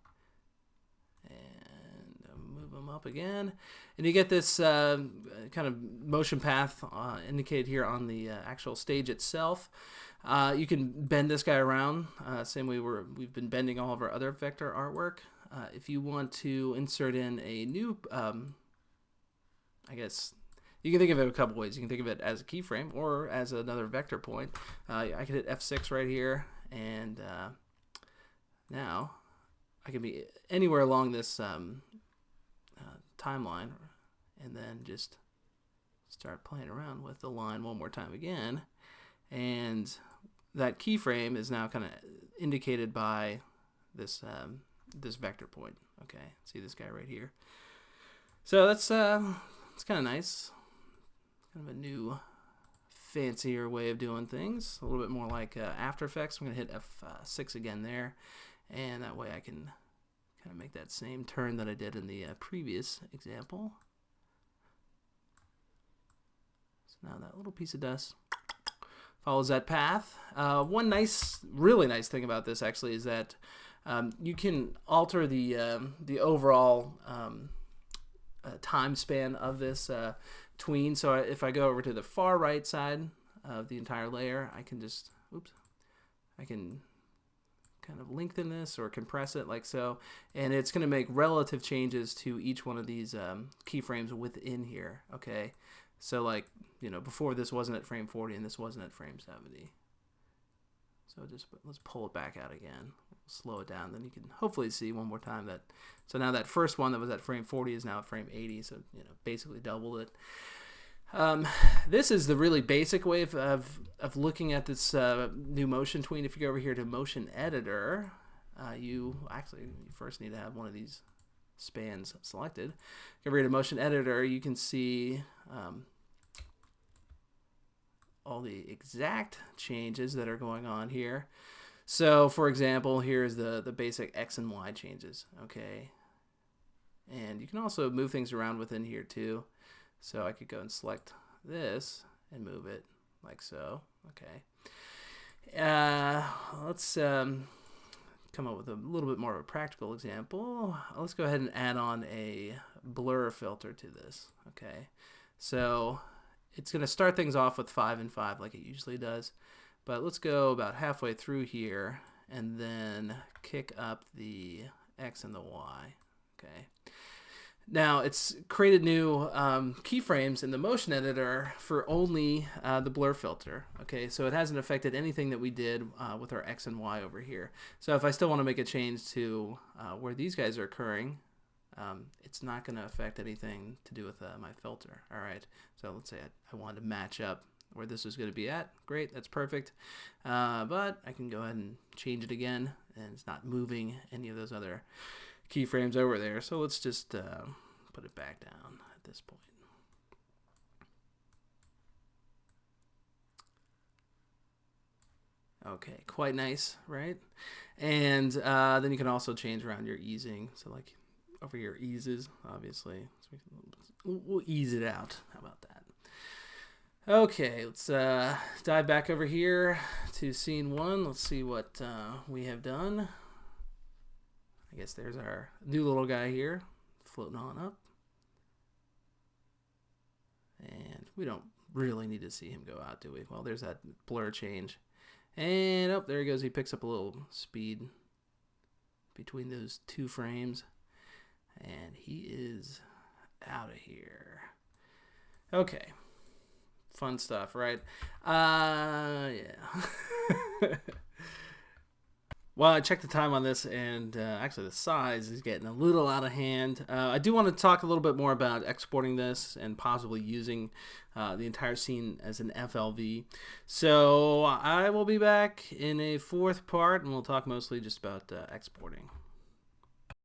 Move them up again, and you get this kind of motion path indicated here on the actual stage itself. You can bend this guy around, same way we've been bending all of our other vector artwork. If you want to insert in a new, I guess you can think of it a couple ways. You can think of it as a keyframe or as another vector point. I can hit F6 right here, and now I can be anywhere along this timeline, and then just start playing around with the line one more time again. And that keyframe is now kind of indicated by this this vector point. Okay, see this guy right here. So that's it's kind of nice. Kind of a new, fancier way of doing things. A little bit more like After Effects. I'm gonna hit F6 again there, and that way I can kind of make that same turn that I did in the previous example. So now that little piece of dust follows that path. One nice, really nice thing about this actually is that you can alter the overall time span of this tween. So if I go over to the far right side of the entire layer, I can just, I can kind of lengthen this or compress it like so, and it's going to make relative changes to each one of these keyframes within here. Okay, so like, you know, before this wasn't at frame 40 and this wasn't at frame 70. So just let's pull it back out again, slow it down, then you can hopefully see one more time that, so now that first one that was at frame 40 is now at frame 80, so you know, basically doubled it. This is the really basic way of looking at this new motion tween. If you go over here to Motion Editor, you first need to have one of these spans selected. Go over here to Motion Editor, you can see all the exact changes that are going on here. So for example, here's the basic X and Y changes, okay? And you can also move things around within here too. So I could go and select this and move it like so, okay? Let's come up with a little bit more of a practical example. Let's go ahead and add on a blur filter to this, okay? So it's going to start things off with 5 and 5 like it usually does, but let's go about halfway through here and then kick up the X and the Y, okay? Now it's created new keyframes in the motion editor for only the blur filter, okay? So it hasn't affected anything that we did with our X and Y over here. So if I still want to make a change to where these guys are occurring, it's not going to affect anything to do with my filter. All right, so let's say I wanted to match up where this is going to be at. Great, that's perfect. But I can go ahead and change it again, and it's not moving any of those other keyframes over there. So let's just put it back down at this point. Okay, quite nice, right? And then you can also change around your easing. So like over here, eases, obviously. So we'll ease it out. How about that? Okay, let's dive back over here to scene 1. Let's see what we have done. I guess there's our new little guy here, floating on up. And we don't really need to see him go out, do we? Well, there's that blur change. And, oh, there he goes. He picks up a little speed between those two frames. And he is out of here. Okay. Fun stuff, right? Yeah. Well, I checked the time on this, and actually the size is getting a little out of hand. I do want to talk a little bit more about exporting this and possibly using the entire scene as an FLV. So I will be back in a 4th part, and we'll talk mostly just about exporting.